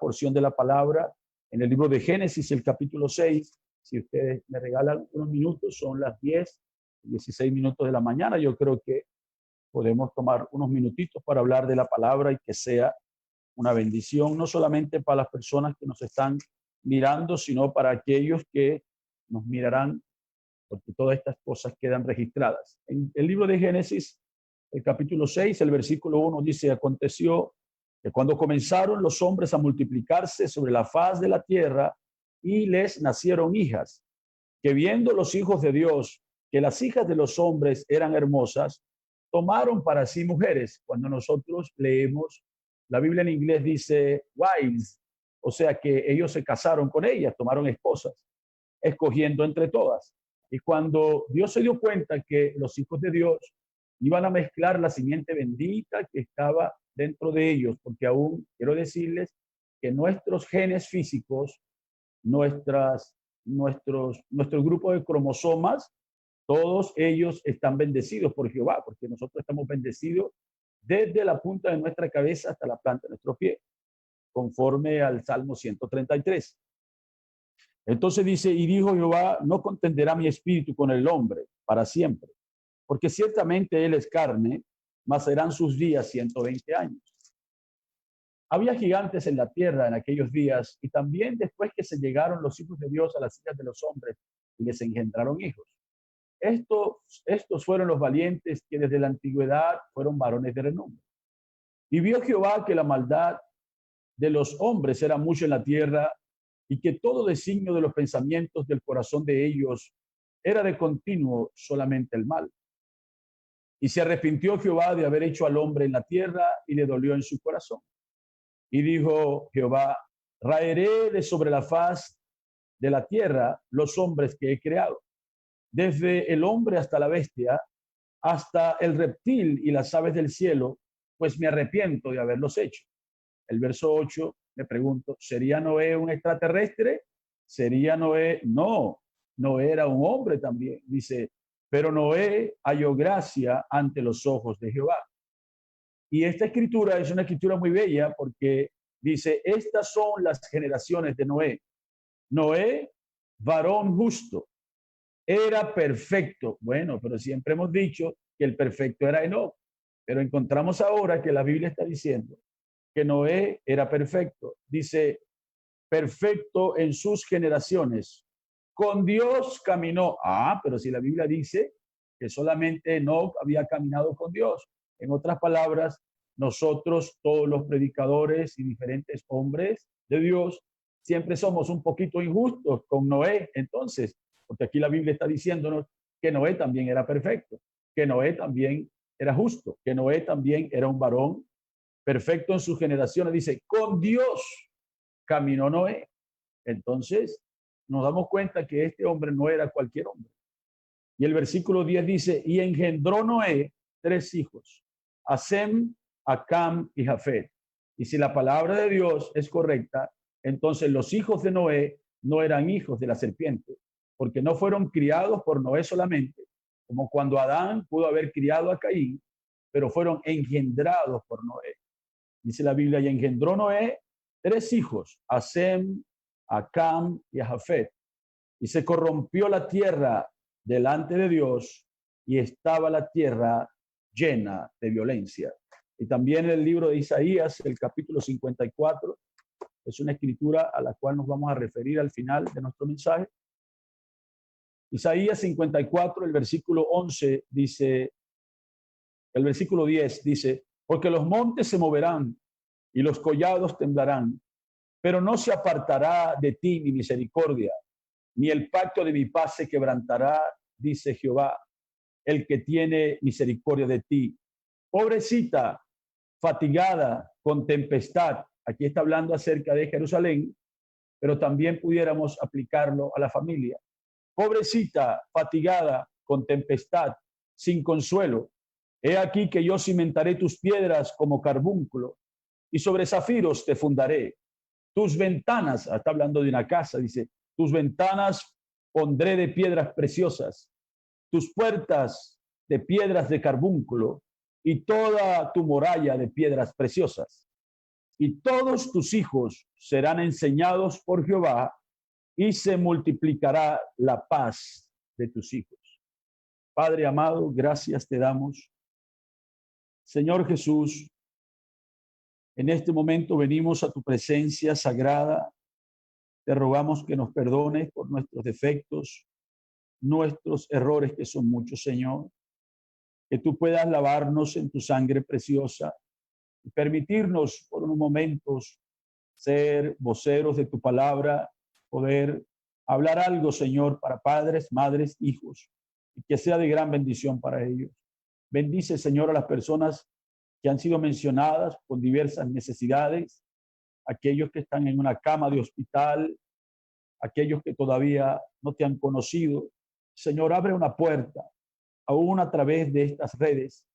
porción de la palabra en el libro de Génesis, el capítulo 6. Si ustedes me regalan unos minutos, son las 10:16 minutos de la mañana. Yo creo que podemos tomar unos minutitos para hablar de la palabra y que sea una bendición, no solamente para las personas que nos están mirando, sino para aquellos que nos mirarán, porque todas estas cosas quedan registradas. En el libro de Génesis, el capítulo 6, el versículo 1 dice: aconteció que cuando comenzaron los hombres a multiplicarse sobre la faz de la tierra y les nacieron hijas, que viendo los hijos de Dios que las hijas de los hombres eran hermosas, tomaron para sí mujeres. Cuando nosotros leemos la Biblia en inglés dice wives, o sea que ellos se casaron con ellas, tomaron esposas, escogiendo entre todas. Y cuando Dios se dio cuenta que los hijos de Dios iban a mezclar la simiente bendita que estaba dentro de ellos, porque aún quiero decirles que nuestros genes físicos, nuestro grupo de cromosomas, todos ellos están bendecidos por Jehová, porque nosotros estamos bendecidos desde la punta de nuestra cabeza hasta la planta de nuestro pie, conforme al Salmo 133. Entonces dice: y dijo Jehová, no contenderá mi espíritu con el hombre para siempre, porque ciertamente él es carne, mas serán sus días 120 años. Había gigantes en la tierra en aquellos días, y también después que se llegaron los hijos de Dios a las hijas de los hombres y les engendraron hijos. Estos fueron los valientes que desde la antigüedad fueron varones de renombre. Y vio Jehová que la maldad de los hombres era mucho en la tierra, y que todo designio de los pensamientos del corazón de ellos era de continuo solamente el mal. Y se arrepintió Jehová de haber hecho al hombre en la tierra, y le dolió en su corazón. Y dijo Jehová: raeré de sobre la faz de la tierra los hombres que he creado, desde el hombre hasta la bestia, hasta el reptil y las aves del cielo, pues me arrepiento de haberlos hecho. El verso 8, me pregunto, ¿sería Noé un extraterrestre? ¿Sería Noé? No, Noé era un hombre también. Dice, pero Noé halló gracia ante los ojos de Jehová. Y esta escritura es una escritura muy bella, porque dice: estas son las generaciones de Noé. Noé, varón justo, era perfecto. Bueno, pero siempre hemos dicho que el perfecto era Enoc, pero encontramos ahora que la Biblia está diciendo que Noé era perfecto. Dice, perfecto en sus generaciones. Con Dios caminó. Pero si la Biblia dice que solamente Enoc había caminado con Dios. En otras palabras, nosotros, todos los predicadores y diferentes hombres de Dios, siempre somos un poquito injustos con Noé. Entonces, porque aquí la Biblia está diciéndonos que Noé también era perfecto, que Noé también era justo, que Noé también era un varón perfecto en sus generaciones. Dice, con Dios caminó Noé. Entonces, nos damos cuenta que este hombre no era cualquier hombre. Y el versículo 10 dice, y engendró Noé 3 hijos, a Sem, a Cam y Jafet. Y si la palabra de Dios es correcta, entonces los hijos de Noé no eran hijos de la serpiente, porque no fueron criados por Noé solamente, como cuando Adán pudo haber criado a Caín, pero fueron engendrados por Noé. Dice la Biblia, y engendró Noé 3 hijos, a Sem, a Cam y a Jafet. Y se corrompió la tierra delante de Dios, y estaba la tierra llena de violencia. Y también el libro de Isaías, el capítulo 54, es una escritura a la cual nos vamos a referir al final de nuestro mensaje. Isaías 54, el versículo 11 dice, el versículo 10 dice, porque los montes se moverán y los collados temblarán, pero no se apartará de ti mi misericordia, ni el pacto de mi paz se quebrantará, dice Jehová, el que tiene misericordia de ti. Pobrecita, fatigada con tempestad. Aquí está hablando acerca de Jerusalén, pero también pudiéramos aplicarlo a la familia. Pobrecita, fatigada con tempestad, sin consuelo. He aquí que yo cimentaré tus piedras como carbúnculo, y sobre zafiros te fundaré. Tus ventanas, está hablando de una casa, dice, tus ventanas pondré de piedras preciosas, tus puertas de piedras de carbúnculo, y toda tu muralla de piedras preciosas. y todos tus hijos serán enseñados por Jehová, y se multiplicará la paz de tus hijos. Padre amado, gracias te damos. Señor Jesús, en este momento venimos a tu presencia sagrada. Te rogamos que nos perdones por nuestros defectos, nuestros errores, que son muchos, Señor. Que tú puedas lavarnos en tu sangre preciosa y permitirnos por unos momentos ser voceros de tu palabra, poder hablar algo, Señor, para padres, madres, hijos, y que sea de gran bendición para ellos. Bendice, Señor, a las personas que han sido mencionadas con diversas necesidades, aquellos que están en una cama de hospital, aquellos que todavía no te han conocido. Señor, abre una puerta, aún a través de estas redes,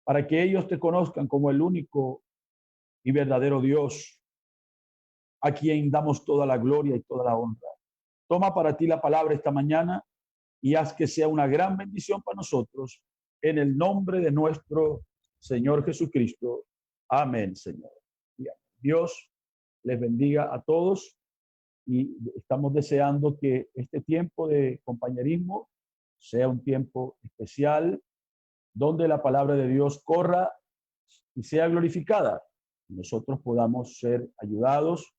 para que ellos te conozcan como el único y verdadero Dios, a quien damos toda la gloria y toda la honra. Toma para ti la palabra esta mañana y haz que sea una gran bendición para nosotros, en el nombre de nuestro Señor Jesucristo. Amén, Señor. Dios les bendiga a todos y estamos deseando que este tiempo de compañerismo sea un tiempo especial, donde la palabra de Dios corra y sea glorificada. Nosotros podamos ser ayudados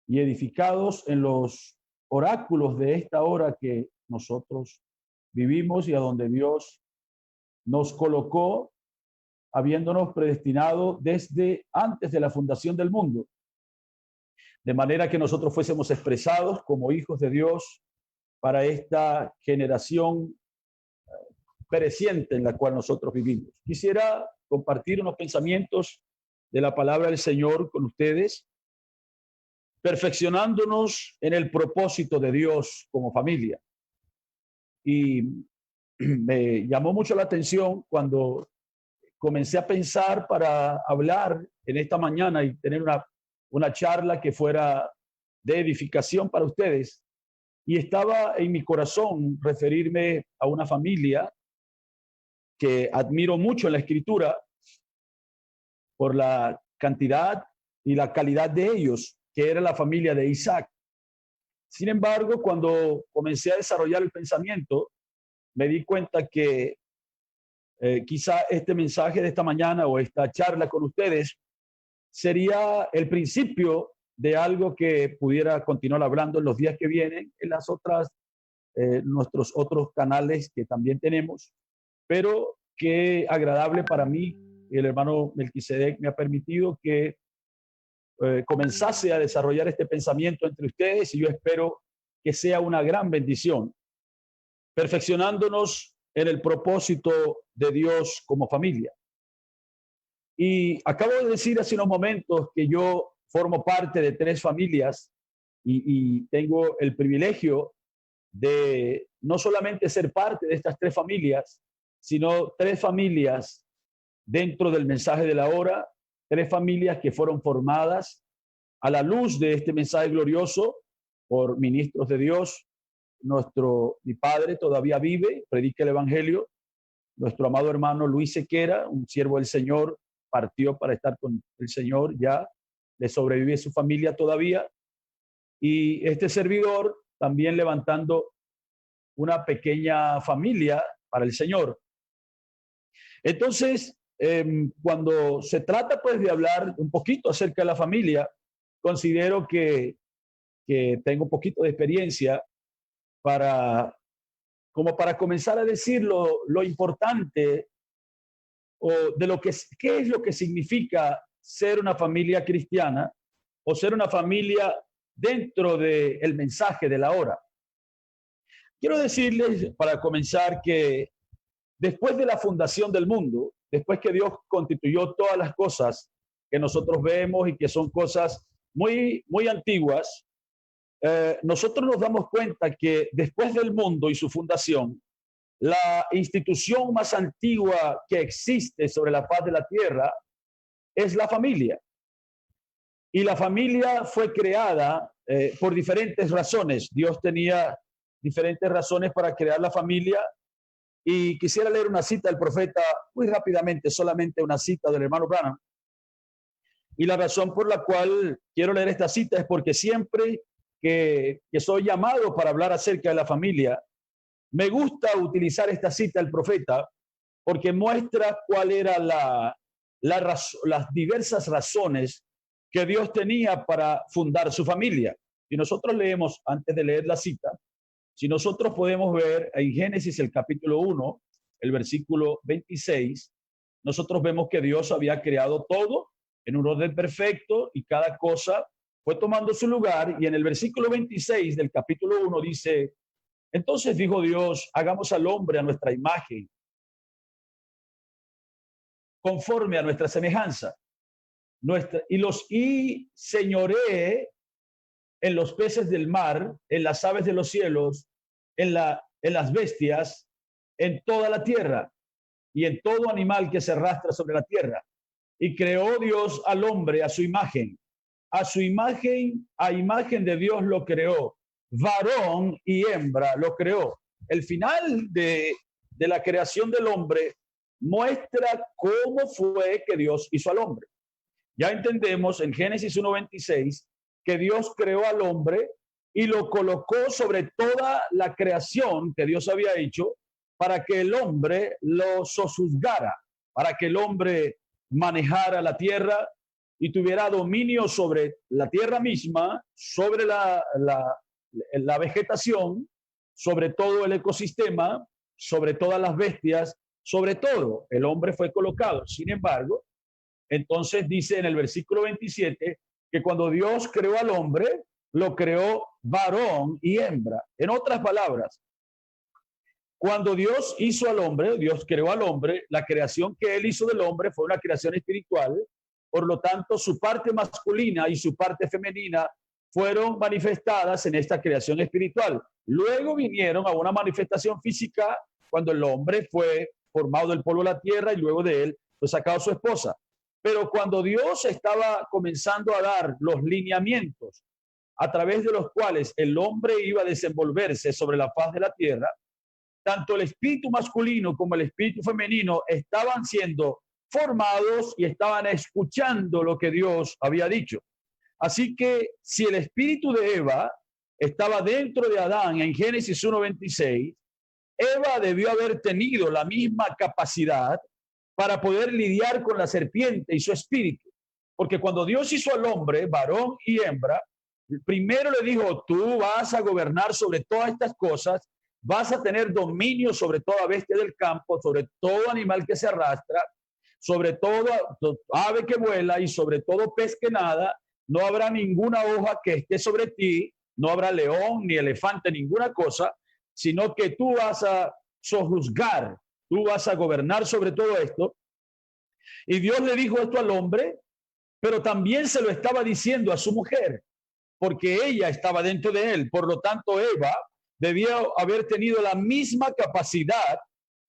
y edificados en los oráculos de esta hora que nosotros vivimos y a donde Dios nos colocó, habiéndonos predestinado desde antes de la fundación del mundo, de manera que nosotros fuésemos expresados como hijos de Dios para esta generación pereciente en la cual nosotros vivimos. Quisiera compartir unos pensamientos de la palabra del Señor con ustedes, perfeccionándonos en el propósito de Dios como familia. Y me llamó mucho la atención cuando comencé a pensar para hablar en esta mañana y tener una charla que fuera de edificación para ustedes. Y estaba en mi corazón referirme a una familia que admiro mucho en la Escritura por la cantidad y la calidad de ellos, que era la familia de Isaac. Sin embargo, cuando comencé a desarrollar el pensamiento, me di cuenta que quizá este mensaje de esta mañana o esta charla con ustedes sería el principio de algo que pudiera continuar hablando en los días que vienen, en las otras, nuestros otros canales que también tenemos, pero qué agradable para mí, el hermano Melquisedec me ha permitido que comenzase a desarrollar este pensamiento entre ustedes, y yo espero que sea una gran bendición, perfeccionándonos en el propósito de Dios como familia. Y acabo de decir hace unos momentos que yo formo parte de 3 familias y tengo el privilegio de no solamente ser parte de estas 3 familias, sino 3 familias dentro del mensaje de la hora, 3 familias que fueron formadas a la luz de este mensaje glorioso por ministros de Dios. Mi padre todavía vive, predica el evangelio. Nuestro amado hermano Luis Sequera, un siervo del Señor, partió para estar con el Señor, ya le sobrevive su familia todavía. Y este servidor también levantando una pequeña familia para el Señor. Entonces, cuando se trata pues de hablar un poquito acerca de la familia, considero que tengo un poquito de experiencia como para comenzar a decir lo importante o de qué es lo que significa ser una familia cristiana o ser una familia dentro del mensaje de la hora. Quiero decirles, para comenzar, que después de la fundación del mundo, después que Dios constituyó todas las cosas que nosotros vemos y que son cosas muy, muy antiguas, nosotros nos damos cuenta que después del mundo y su fundación, la institución más antigua que existe sobre la faz de la tierra es la familia. Y la familia fue creada por diferentes razones. Dios tenía diferentes razones para crear la familia. Y quisiera leer una cita del profeta muy rápidamente, solamente una cita del hermano Branham, Y la razón por la cual quiero leer esta cita es porque siempre que soy llamado para hablar acerca de la familia, me gusta utilizar esta cita del profeta porque muestra cuál era las diversas razones que Dios tenía para fundar su familia. Y nosotros leemos, antes de leer la cita, si nosotros podemos ver en Génesis el capítulo 1, el versículo 26, nosotros vemos que Dios había creado todo en un orden perfecto y cada cosa fue tomando su lugar. Y en el versículo 26 del capítulo 1 dice, entonces dijo Dios, hagamos al hombre a nuestra imagen, conforme a nuestra semejanza, y señoree en los peces del mar, en las aves de los cielos, en las bestias, en toda la tierra y en todo animal que se arrastra sobre la tierra. Y creó Dios al hombre a su imagen. A imagen de Dios lo creó. Varón y hembra lo creó. El final de la creación del hombre muestra cómo fue que Dios hizo al hombre. Ya entendemos en Génesis 1:26 que Dios creó al hombre y lo colocó sobre toda la creación que Dios había hecho para que el hombre lo sojuzgara, para que el hombre manejara la tierra y tuviera dominio sobre la tierra misma, sobre la vegetación, sobre todo el ecosistema, sobre todas las bestias, sobre todo el hombre fue colocado. Sin embargo, entonces dice en el versículo 27 que cuando Dios creó al hombre, lo creó varón y hembra. En otras palabras, cuando Dios hizo al hombre, Dios creó al hombre, la creación que él hizo del hombre fue una creación espiritual. Por lo tanto, su parte masculina y su parte femenina fueron manifestadas en esta creación espiritual. Luego vinieron a una manifestación física cuando el hombre fue formado del polvo de la tierra y luego de él fue sacado su esposa. Pero cuando Dios estaba comenzando a dar los lineamientos a través de los cuales el hombre iba a desenvolverse sobre la faz de la tierra, tanto el espíritu masculino como el espíritu femenino estaban siendo formados y estaban escuchando lo que Dios había dicho. Así que si el espíritu de Eva estaba dentro de Adán en Génesis 1:26, Eva debió haber tenido la misma capacidad para poder lidiar con la serpiente y su espíritu. Porque cuando Dios hizo al hombre, varón y hembra, primero le dijo, tú vas a gobernar sobre todas estas cosas, vas a tener dominio sobre toda bestia del campo, sobre todo animal que se arrastra, sobre todo ave que vuela y sobre todo pez que nada. No habrá ninguna hoja que esté sobre ti, no habrá león ni elefante, ninguna cosa, sino que tú vas a sojuzgar, tú vas a gobernar sobre todo esto. Y Dios le dijo esto al hombre, pero también se lo estaba diciendo a su mujer, porque ella estaba dentro de él. Por lo tanto, Eva debía haber tenido la misma capacidad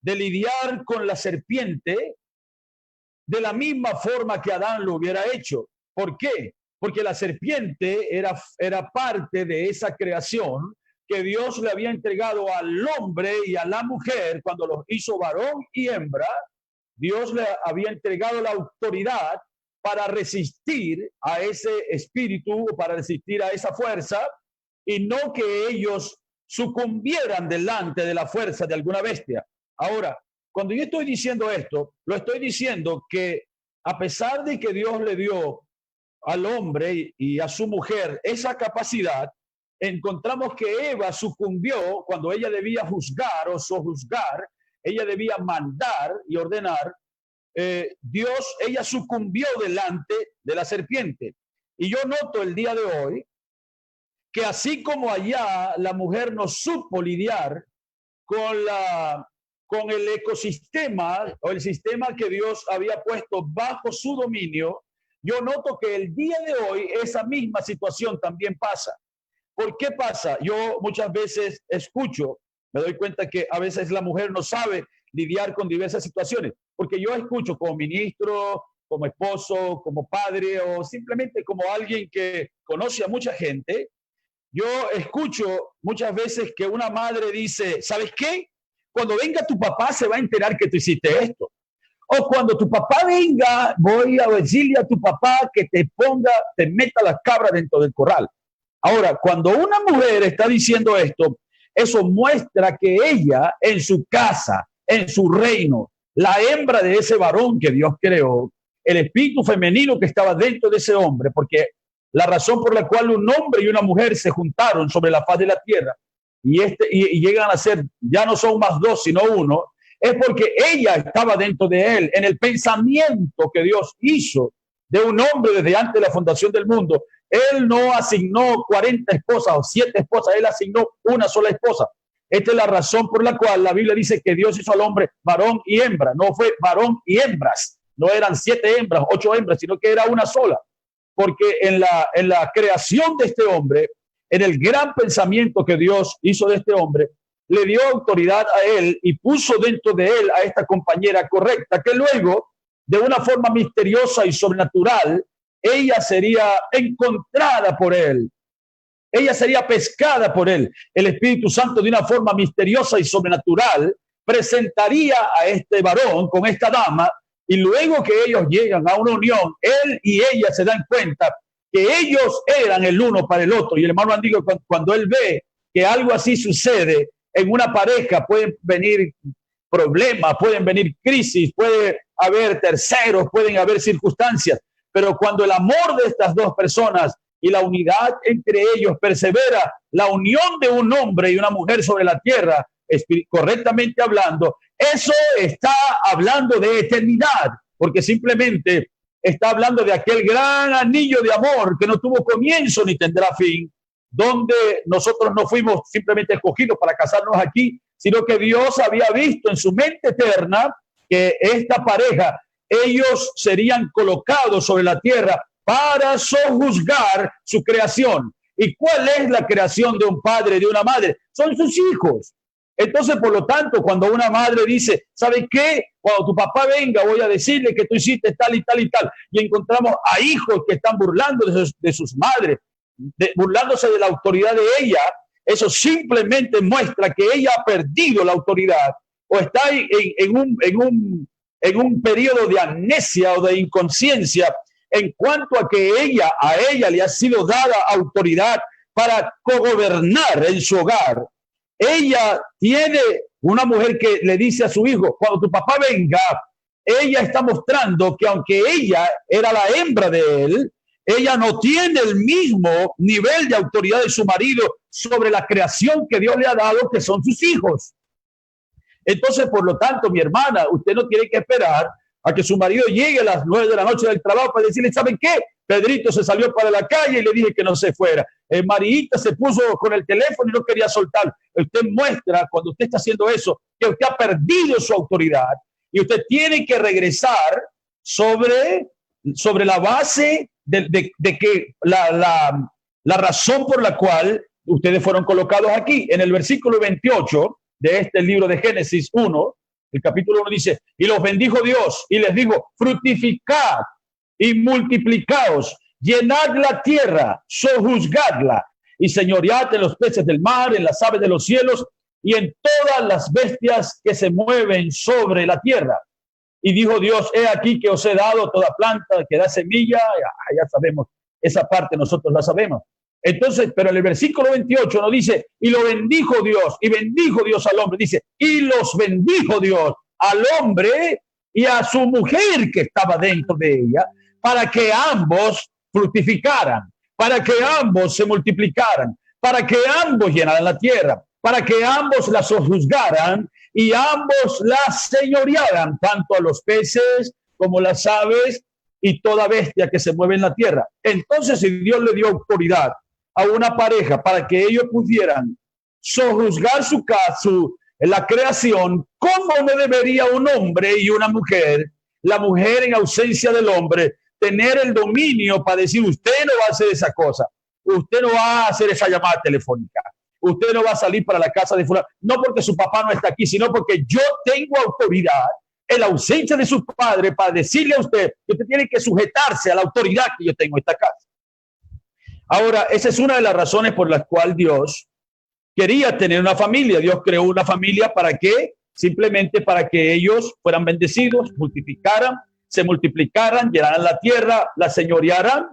de lidiar con la serpiente de la misma forma que Adán lo hubiera hecho. ¿Por qué? Porque la serpiente era parte de esa creación que Dios le había entregado al hombre y a la mujer cuando los hizo varón y hembra. Dios le había entregado la autoridad para resistir a ese espíritu, para resistir a esa fuerza, y no que ellos sucumbieran delante de la fuerza de alguna bestia. Ahora, cuando yo estoy diciendo esto, lo estoy diciendo que a pesar de que Dios le dio al hombre y a su mujer esa capacidad, encontramos que Eva sucumbió cuando ella debía juzgar o sojuzgar, ella debía mandar y ordenar. Ella sucumbió delante de la serpiente. Y yo noto el día de hoy que así como allá la mujer no supo lidiar con el ecosistema o el sistema que Dios había puesto bajo su dominio, yo noto que el día de hoy esa misma situación también pasa. ¿Por qué pasa? Yo muchas veces escucho, me doy cuenta que a veces la mujer no sabe lidiar con diversas situaciones, porque yo escucho como ministro, como esposo, como padre o simplemente como alguien que conoce a mucha gente. Yo escucho muchas veces que una madre dice, ¿sabes qué? Cuando venga tu papá se va a enterar que tú hiciste esto. O cuando tu papá venga, voy a decirle a tu papá que te meta las cabras dentro del corral. Ahora, cuando una mujer está diciendo esto, eso muestra que ella en su casa, en su reino, la hembra de ese varón que Dios creó, el espíritu femenino que estaba dentro de ese hombre, porque la razón por la cual un hombre y una mujer se juntaron sobre la faz de la tierra y llegan a ser, ya no son más dos, sino uno, es porque ella estaba dentro de él, en el pensamiento que Dios hizo de un hombre desde antes de la fundación del mundo. Él no asignó 40 esposas o 7 esposas, él asignó una sola esposa. Esta es la razón por la cual la Biblia dice que Dios hizo al hombre varón y hembra. No fue varón y hembras, no eran 7 hembras, 8 hembras, sino que era una sola. Porque en la creación de este hombre, en el gran pensamiento que Dios hizo de este hombre, le dio autoridad a él y puso dentro de él a esta compañera correcta, que luego, de una forma misteriosa y sobrenatural, ella sería encontrada por él. Ella sería pescada por él. El Espíritu Santo, de una forma misteriosa y sobrenatural, presentaría a este varón con esta dama, y luego que ellos llegan a una unión, él y ella se dan cuenta que ellos eran el uno para el otro. Y el hermano Andigo, cuando él ve que algo así sucede en una pareja, pueden venir problemas, pueden venir crisis, puede haber terceros, pueden haber circunstancias, pero cuando el amor de estas dos personas y la unidad entre ellos persevera, la unión de un hombre y una mujer sobre la tierra, correctamente hablando, eso está hablando de eternidad, porque simplemente está hablando de aquel gran anillo de amor que no tuvo comienzo ni tendrá fin, donde nosotros no fuimos simplemente escogidos para casarnos aquí, sino que Dios había visto en su mente eterna que esta pareja, ellos serían colocados sobre la tierra para sojuzgar su creación. ¿Y cuál es la creación de un padre y de una madre? Son sus hijos. Entonces, por lo tanto, cuando una madre dice, ¿sabe qué? Cuando tu papá venga, voy a decirle que tú hiciste tal y tal y tal. Y encontramos a hijos que están burlando de sus madres, burlándose de la autoridad de ella. Eso simplemente muestra que ella ha perdido la autoridad o está en un periodo de amnesia o de inconsciencia en cuanto a que a ella le ha sido dada autoridad para cogobernar en su hogar. Ella tiene una mujer que le dice a su hijo, cuando tu papá venga, ella está mostrando que aunque ella era la hembra de él, ella no tiene el mismo nivel de autoridad de su marido sobre la creación que Dios le ha dado, que son sus hijos. Entonces, por lo tanto, mi hermana, usted no tiene que esperar a que su marido llegue a las 9 de la noche del trabajo para decirle, ¿saben qué? Pedrito se salió para la calle y le dije que no se fuera. Marita se puso con el teléfono y no quería soltar. Usted muestra, cuando usted está haciendo eso, que usted ha perdido su autoridad y usted tiene que regresar sobre la base de que la razón por la cual ustedes fueron colocados aquí. En el versículo 28 de este libro de Génesis 1, el capítulo 1 dice, y los bendijo Dios y les dijo, fructificad y multiplicaos, llenad la tierra, sojuzgadla y señoread en los peces del mar, en las aves de los cielos y en todas las bestias que se mueven sobre la tierra. Y dijo Dios, he aquí que os he dado toda planta que da semilla. Ya sabemos, esa parte nosotros la sabemos. Entonces, pero en el versículo 28 no dice, y lo bendijo Dios, y bendijo Dios al hombre. Dice, y los bendijo Dios al hombre y a su mujer que estaba dentro de ella, para que ambos fructificaran, para que ambos se multiplicaran, para que ambos llenaran la tierra, para que ambos la sojuzgaran y ambos la señorearan, tanto a los peces como las aves y toda bestia que se mueve en la tierra. Entonces, si Dios le dio autoridad a una pareja para que ellos pudieran sojuzgar la creación, ¿cómo no debería un hombre y una mujer, la mujer en ausencia del hombre, tener el dominio para decir, usted no va a hacer esa cosa, usted no va a hacer esa llamada telefónica, usted no va a salir para la casa de fulano, no porque su papá no está aquí, sino porque yo tengo autoridad en la ausencia de su padre para decirle a usted que usted tiene que sujetarse a la autoridad que yo tengo en esta casa. Ahora, esa es una de las razones por las cuales Dios quería tener una familia. Dios creó una familia ¿para qué? simplemente para que ellos fueran bendecidos, se multiplicaran, llenaran la tierra, la señorearan,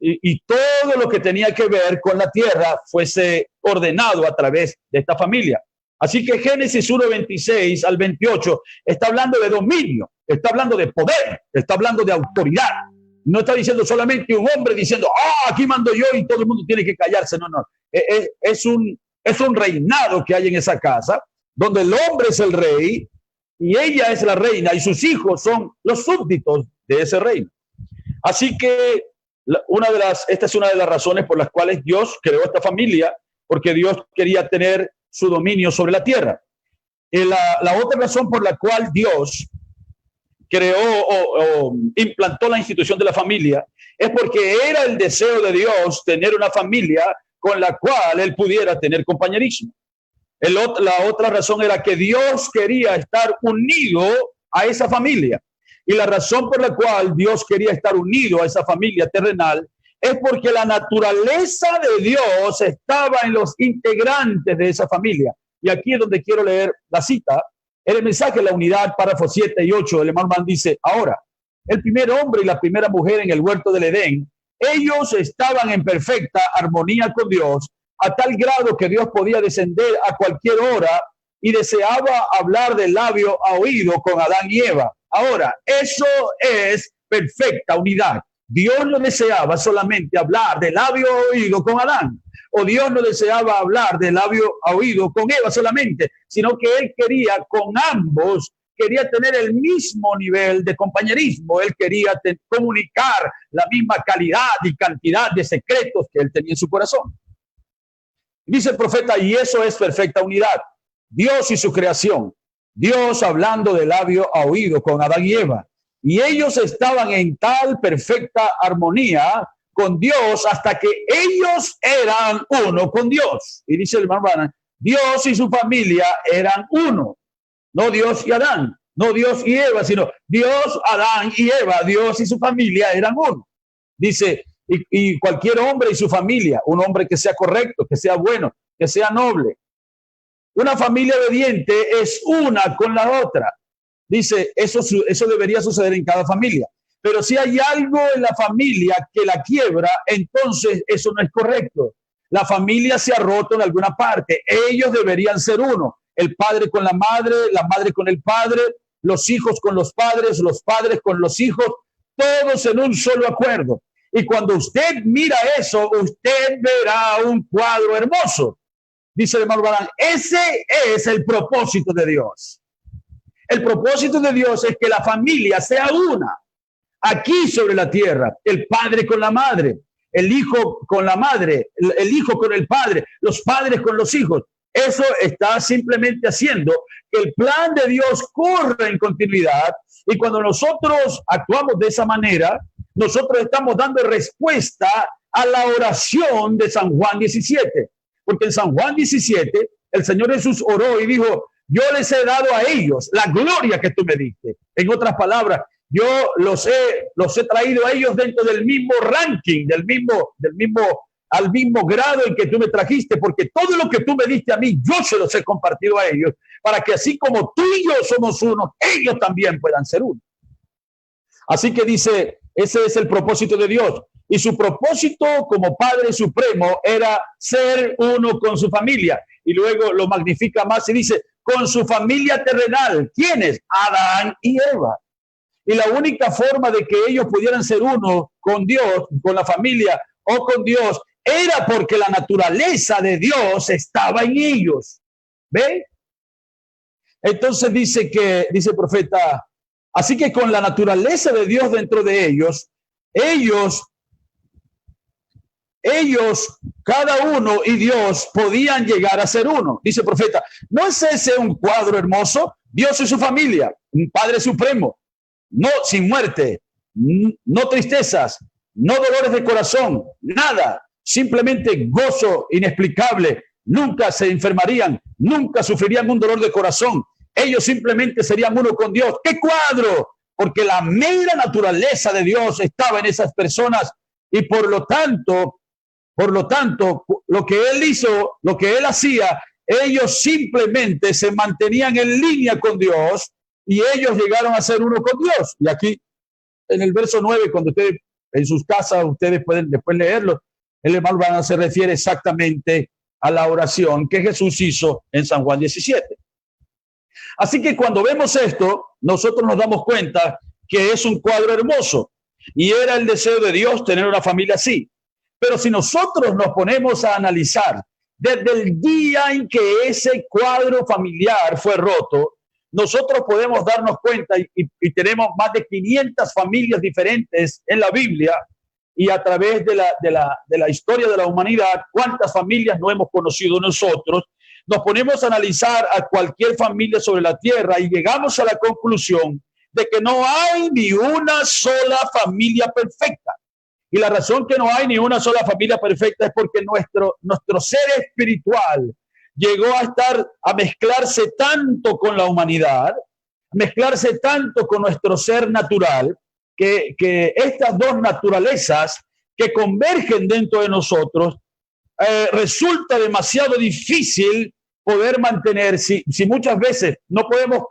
y todo lo que tenía que ver con la tierra fuese ordenado a través de esta familia. Así que Génesis 1:26 al 28 está hablando de dominio, está hablando de poder, está hablando de autoridad. No está diciendo solamente un hombre diciendo, aquí mando yo y todo el mundo tiene que callarse. No, no. Es un reinado que hay en esa casa, donde el hombre es el rey y ella es la reina y sus hijos son los súbditos de ese reino. Así que esta es una de las razones por las cuales Dios creó esta familia, porque Dios quería tener su dominio sobre la tierra. La otra razón por la cual Dios creó o implantó la institución de la familia es porque era el deseo de Dios tener una familia con la cual él pudiera tener compañerismo. La otra razón era que Dios quería estar unido a esa familia. Y la razón por la cual Dios quería estar unido a esa familia terrenal es porque la naturaleza de Dios estaba en los integrantes de esa familia. Y aquí es donde quiero leer la cita. En el mensaje de la unidad, párrafos 7 y 8, el hermano Mann dice, ahora, el primer hombre y la primera mujer en el huerto del Edén, ellos estaban en perfecta armonía con Dios, a tal grado que Dios podía descender a cualquier hora y deseaba hablar de labio a oído con Adán y Eva. Ahora, eso es perfecta unidad. Dios no deseaba solamente hablar de labio a oído con Adán, o Dios no deseaba hablar de labio a oído con Eva solamente, sino que él quería con ambos, quería tener el mismo nivel de compañerismo, él quería comunicar la misma calidad y cantidad de secretos que él tenía en su corazón. Dice el profeta, y eso es perfecta unidad. Dios y su creación, Dios hablando de labio a oído con Adán y Eva, y ellos estaban en tal perfecta armonía con Dios hasta que ellos eran uno con Dios. Y dice el hermano, Dios y su familia eran uno, no Dios y Adán, no Dios y Eva, sino Dios, Adán y Eva, Dios y su familia eran uno. Dice, y cualquier hombre y su familia, un hombre que sea correcto, que sea bueno, que sea noble. Una familia obediente es una con la otra. Dice, eso debería suceder en cada familia. Pero si hay algo en la familia que la quiebra, entonces eso no es correcto. La familia se ha roto en alguna parte. Ellos deberían ser uno. El padre con la madre con el padre, los hijos con los padres con los hijos, todos en un solo acuerdo. Y cuando usted mira eso, usted verá un cuadro hermoso. Dice el hermano Barán, ese es el propósito de Dios. El propósito de Dios es que la familia sea una. Aquí sobre la tierra, el padre con la madre, el hijo con la madre, el hijo con el padre, los padres con los hijos. Eso está simplemente haciendo que el plan de Dios corra en continuidad. Y cuando nosotros actuamos de esa manera, nosotros estamos dando respuesta a la oración de San Juan 17. Porque en San Juan 17, el Señor Jesús oró y dijo, yo les he dado a ellos la gloria que tú me diste. En otras palabras, yo los he traído a ellos dentro del mismo ranking, al mismo grado en que tú me trajiste, porque todo lo que tú me diste a mí, yo se los he compartido a ellos, para que así como tú y yo somos uno, ellos también puedan ser uno. Así que dice, ese es el propósito de Dios. Y su propósito como Padre Supremo era ser uno con su familia. Y luego lo magnifica más y dice, con su familia terrenal. ¿Quiénes? Adán y Eva. Y la única forma de que ellos pudieran ser uno con Dios, con la familia o con Dios, era porque la naturaleza de Dios estaba en ellos. ¿Ve? Entonces dice el profeta, así que con la naturaleza de Dios dentro de ellos, cada uno y Dios podían llegar a ser uno. Dice el profeta, ¿no es ese un cuadro hermoso? Dios y su familia, un Padre Supremo, no sin muerte, no tristezas, no dolores de corazón, nada, simplemente gozo inexplicable. Nunca se enfermarían, nunca sufrirían un dolor de corazón. Ellos simplemente serían uno con Dios. ¡Qué cuadro! Porque la mera naturaleza de Dios estaba en esas personas y por lo tanto, lo que él hizo, lo que él hacía, Ellos simplemente se mantenían en línea con Dios y ellos llegaron a ser uno con Dios. Y aquí en el verso 9, cuando ustedes en sus casas, ustedes pueden después leerlo, el hermano Branham se refiere exactamente a la oración que Jesús hizo en San Juan 17. Así que cuando vemos esto, nosotros nos damos cuenta que es un cuadro hermoso y era el deseo de Dios tener una familia así. Pero si nosotros nos ponemos a analizar desde el día en que ese cuadro familiar fue roto, nosotros podemos darnos cuenta y tenemos más de 500 familias diferentes en la Biblia y a través de la historia de la humanidad, cuántas familias no hemos conocido nosotros. Nos ponemos a analizar a cualquier familia sobre la tierra y llegamos a la conclusión de que no hay ni una sola familia perfecta. Y la razón que no hay ni una sola familia perfecta es porque nuestro ser espiritual llegó a mezclarse tanto con la humanidad, mezclarse tanto con nuestro ser natural, que estas dos naturalezas que convergen dentro de nosotros, resulta demasiado difícil poder mantener, si muchas veces no podemos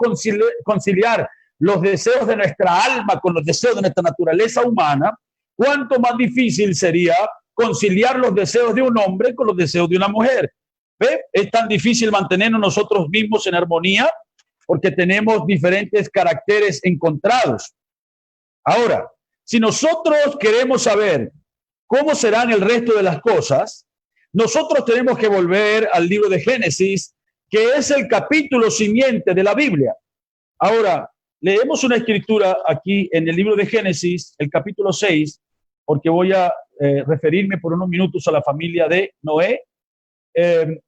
conciliar los deseos de nuestra alma con los deseos de nuestra naturaleza humana, cuánto más difícil sería conciliar los deseos de un hombre con los deseos de una mujer. ¿Ve? Es tan difícil mantenernos nosotros mismos en armonía porque tenemos diferentes caracteres encontrados. Ahora, si nosotros queremos saber cómo serán el resto de las cosas, nosotros tenemos que volver al libro de Génesis, que es el capítulo simiente de la Biblia. Ahora, leemos una escritura aquí en el libro de Génesis, el capítulo 6, porque voy a referirme por unos minutos a la familia de Noé.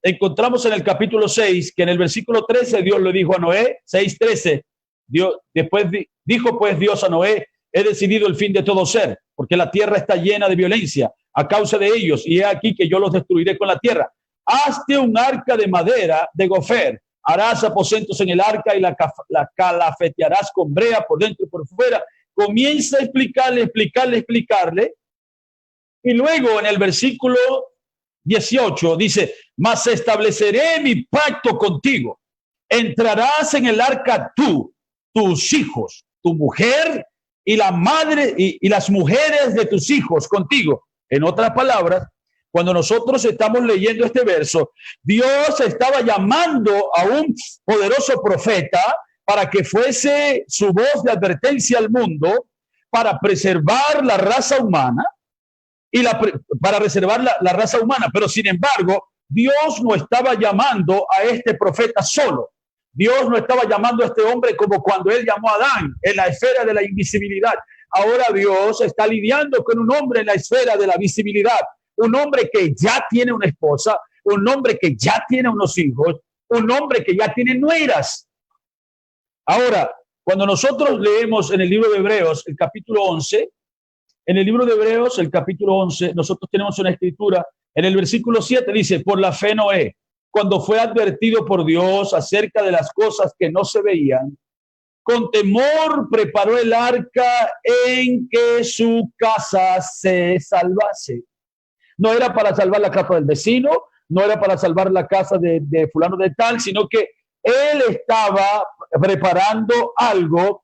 Encontramos en el capítulo 6 que en el versículo 13 Dios le dijo a Noé, 6:13, después dijo pues Dios a Noé: he decidido el fin de todo ser, porque la tierra está llena de violencia a causa de ellos, y he aquí que yo los destruiré con la tierra. Hazte un arca de madera de gofer, harás aposentos en el arca y la calafetearás con brea por dentro y por fuera. Comienza a explicarle. Y luego en el versículo 18 dice: mas estableceré mi pacto contigo. Entrarás en el arca tú, tus hijos, tu mujer y la madre y las mujeres de tus hijos contigo. En otras palabras, cuando nosotros estamos leyendo este verso, Dios estaba llamando a un poderoso profeta para que fuese su voz de advertencia al mundo para preservar la raza humana para reservar la raza humana. Pero sin embargo, Dios no estaba llamando a este profeta solo. Dios no estaba llamando a este hombre como cuando él llamó a Adán en la esfera de la invisibilidad. Ahora Dios está lidiando con un hombre en la esfera de la visibilidad, un hombre que ya tiene una esposa, un hombre que ya tiene unos hijos, un hombre que ya tiene nueras. Ahora, cuando nosotros leemos en el libro de Hebreos, el capítulo 11, en el libro de Hebreos, el capítulo 11, nosotros tenemos una escritura, en el versículo 7 dice: por la fe Noé, cuando fue advertido por Dios acerca de las cosas que no se veían, con temor preparó el arca en que su casa se salvase. No era para salvar la casa del vecino, no era para salvar la casa de fulano de tal, sino que él estaba preparando algo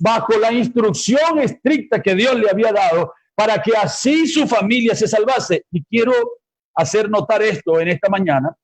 bajo la instrucción estricta que Dios le había dado para que así su familia se salvase. Y quiero hacer notar esto en esta mañana,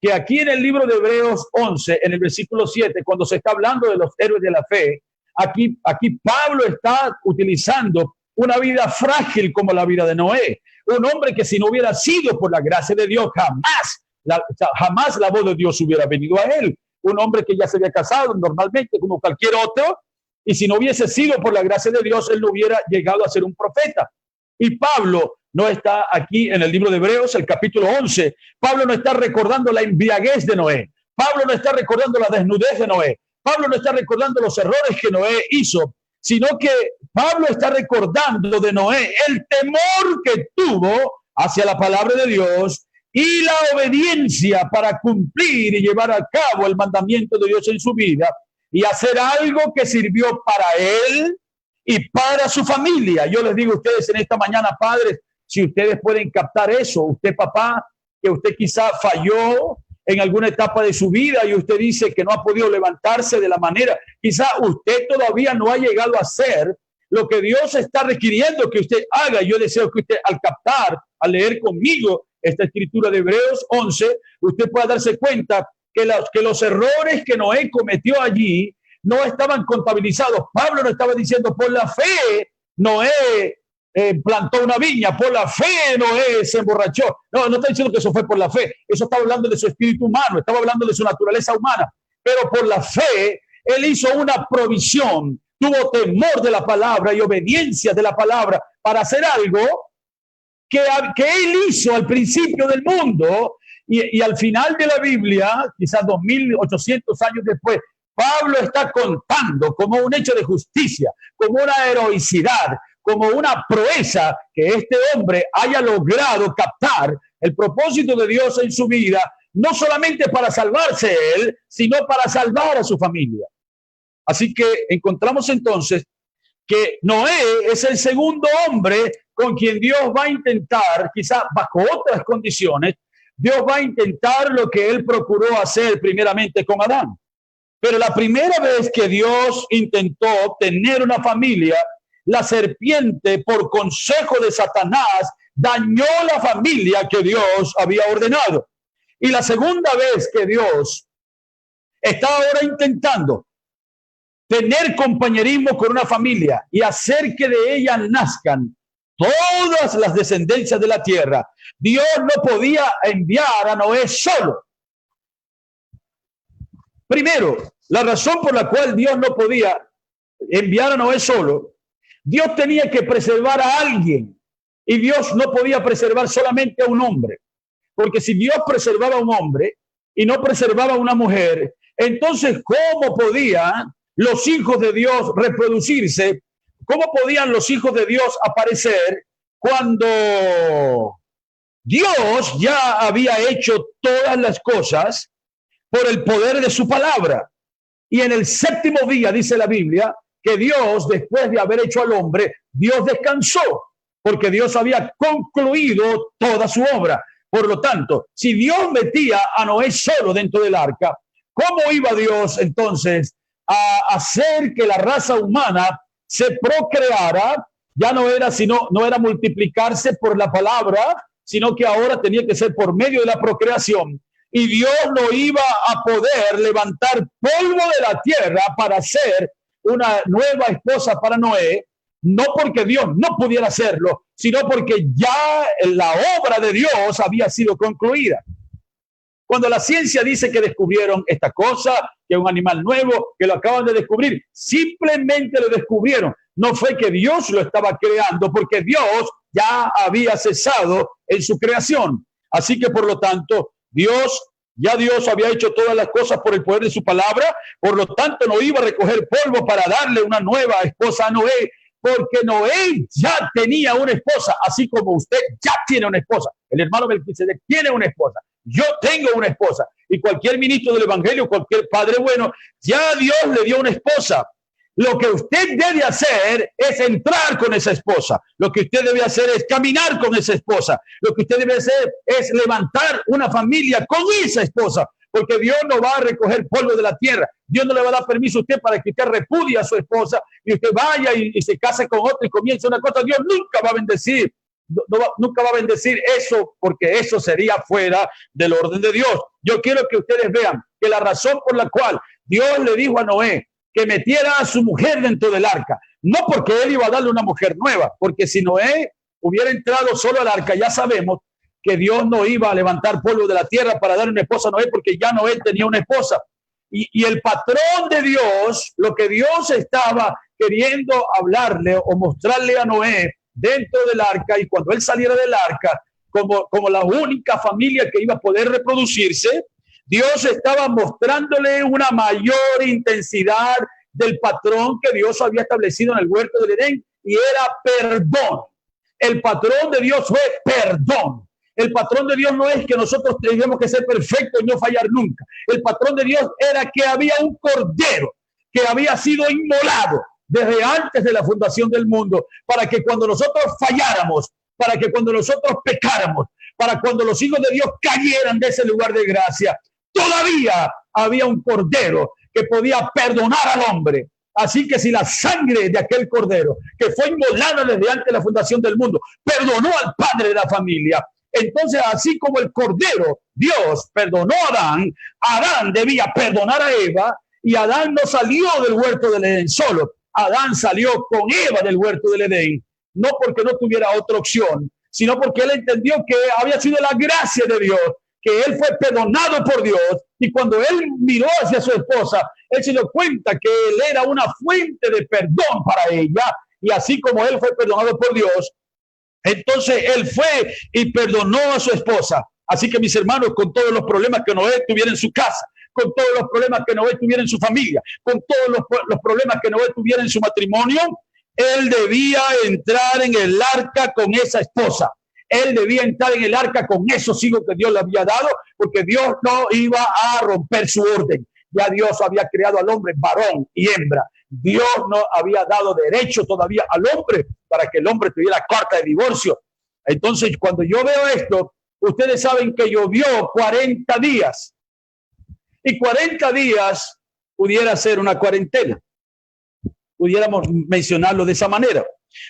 que aquí en el libro de Hebreos 11, en el versículo 7, cuando se está hablando de los héroes de la fe, aquí Pablo está utilizando una vida frágil como la vida de Noé. Un hombre que si no hubiera sido por la gracia de Dios, jamás la voz de Dios hubiera venido a él. Un hombre que ya se había casado normalmente como cualquier otro, y si no hubiese sido por la gracia de Dios, él no hubiera llegado a ser un profeta. Y Pablo no está aquí en el libro de Hebreos, el capítulo 11. Pablo no está recordando la embriaguez de Noé. Pablo no está recordando la desnudez de Noé. Pablo no está recordando los errores que Noé hizo, sino que Pablo está recordando de Noé el temor que tuvo hacia la palabra de Dios y la obediencia para cumplir y llevar a cabo el mandamiento de Dios en su vida y hacer algo que sirvió para él y para su familia. Yo les digo a ustedes en esta mañana, padres, si ustedes pueden captar eso, usted papá, que usted quizá falló en alguna etapa de su vida y usted dice que no ha podido levantarse de la manera, quizá usted todavía no ha llegado a hacer lo que Dios está requiriendo que usted haga. Yo deseo que usted al leer conmigo esta escritura de Hebreos 11, usted pueda darse cuenta que los errores que Noé cometió allí no estaban contabilizados. Pablo no estaba diciendo por la fe Noé plantó una viña, por la fe Noé se emborrachó. No está diciendo que eso fue por la fe. Eso estaba hablando de su espíritu humano, estaba hablando de su naturaleza humana. Pero por la fe, él hizo una provisión, tuvo temor de la palabra y obediencia de la palabra para hacer algo que él hizo al principio del mundo y al final de la Biblia, quizás 2800 años después, Pablo está contando como un hecho de justicia, como una heroicidad, como una proeza que este hombre haya logrado captar el propósito de Dios en su vida, no solamente para salvarse él, sino para salvar a su familia. Así que encontramos entonces que Noé es el segundo hombre con quien Dios va a intentar, quizás bajo otras condiciones, Dios va a intentar lo que él procuró hacer primeramente con Adán. Pero la primera vez que Dios intentó tener una familia, la serpiente, por consejo de Satanás, dañó la familia que Dios había ordenado. Y la segunda vez que Dios está ahora intentando tener compañerismo con una familia y hacer que de ella nazcan todas las descendencias de la tierra, Dios no podía enviar a Noé solo. Primero, la razón por la cual Dios no podía enviar a Noé solo, Dios tenía que preservar a alguien y Dios no podía preservar solamente a un hombre, porque si Dios preservaba a un hombre y no preservaba a una mujer, entonces ¿cómo podían los hijos de Dios reproducirse? ¿Cómo podían los hijos de Dios aparecer cuando Dios ya había hecho todas las cosas por el poder de su palabra? Y en el séptimo día, dice la Biblia, que Dios, después de haber hecho al hombre, Dios descansó, porque Dios había concluido toda su obra. Por lo tanto, si Dios metía a Noé solo dentro del arca, ¿cómo iba Dios entonces a hacer que la raza humana se procreara? Ya no era multiplicarse por la palabra, sino que ahora tenía que ser por medio de la procreación. Y Dios no iba a poder levantar polvo de la tierra para hacer una nueva esposa para Noé, no porque Dios no pudiera hacerlo, sino porque ya la obra de Dios había sido concluida. Cuando la ciencia dice que descubrieron esta cosa, que es un animal nuevo, que lo acaban de descubrir, simplemente lo descubrieron. No fue que Dios lo estaba creando, porque Dios ya había cesado en su creación. Así que, por lo tanto, Dios había hecho todas las cosas por el poder de su palabra, por lo tanto no iba a recoger polvo para darle una nueva esposa a Noé, porque Noé ya tenía una esposa, así como usted ya tiene una esposa. El hermano Melquisedec tiene una esposa. Yo tengo una esposa. Y cualquier ministro del evangelio, cualquier padre bueno, ya Dios le dio una esposa. Lo que usted debe hacer es entrar con esa esposa. Lo que usted debe hacer es caminar con esa esposa. Lo que usted debe hacer es levantar una familia con esa esposa. Porque Dios no va a recoger polvo de la tierra. Dios no le va a dar permiso a usted para que usted repudie a su esposa y usted vaya y se case con otro y comience una cosa. Dios nunca va a bendecir. Nunca va a bendecir eso, porque eso sería fuera del orden de Dios. Yo quiero que ustedes vean que la razón por la cual Dios le dijo a Noé que metiera a su mujer dentro del arca, no porque él iba a darle una mujer nueva, porque si Noé hubiera entrado solo al arca, ya sabemos que Dios no iba a levantar polvo de la tierra para darle una esposa a Noé, porque ya Noé tenía una esposa. Y el patrón de Dios, lo que Dios estaba queriendo hablarle o mostrarle a Noé dentro del arca, y cuando él saliera del arca, como la única familia que iba a poder reproducirse, Dios estaba mostrándole una mayor intensidad del patrón que Dios había establecido en el huerto del Edén, y era perdón. El patrón de Dios fue perdón. El patrón de Dios no es que nosotros tengamos que ser perfectos y no fallar nunca. El patrón de Dios era que había un cordero que había sido inmolado desde antes de la fundación del mundo, para que cuando nosotros falláramos, para que cuando nosotros pecáramos, para cuando los hijos de Dios cayeran de ese lugar de gracia, todavía había un cordero que podía perdonar al hombre. Así que si la sangre de aquel cordero, que fue inmolada desde antes de la fundación del mundo, perdonó al padre de la familia, entonces así como el cordero, Dios perdonó a Adán, Adán debía perdonar a Eva, y Adán no salió del huerto del Edén solo. Adán salió con Eva del huerto del Edén, no porque no tuviera otra opción, sino porque él entendió que había sido la gracia de Dios, que él fue perdonado por Dios, y cuando él miró hacia su esposa, él se dio cuenta que él era una fuente de perdón para ella, y así como él fue perdonado por Dios, entonces él fue y perdonó a su esposa. Así que mis hermanos, con todos los problemas que Noé tuviera en su casa, con todos los problemas que Noé tuviera en su familia, con todos los problemas que Noé tuviera en su matrimonio, él debía entrar en el arca con esa esposa. Él debía entrar en el arca con esos hijos que Dios le había dado, porque Dios no iba a romper su orden. Ya Dios había creado al hombre varón y hembra. Dios no había dado derecho todavía al hombre para que el hombre tuviera carta de divorcio. Entonces, cuando yo veo esto, ustedes saben que llovió 40 días. Y 40 días pudiera ser una cuarentena. Pudiéramos mencionarlo de esa manera.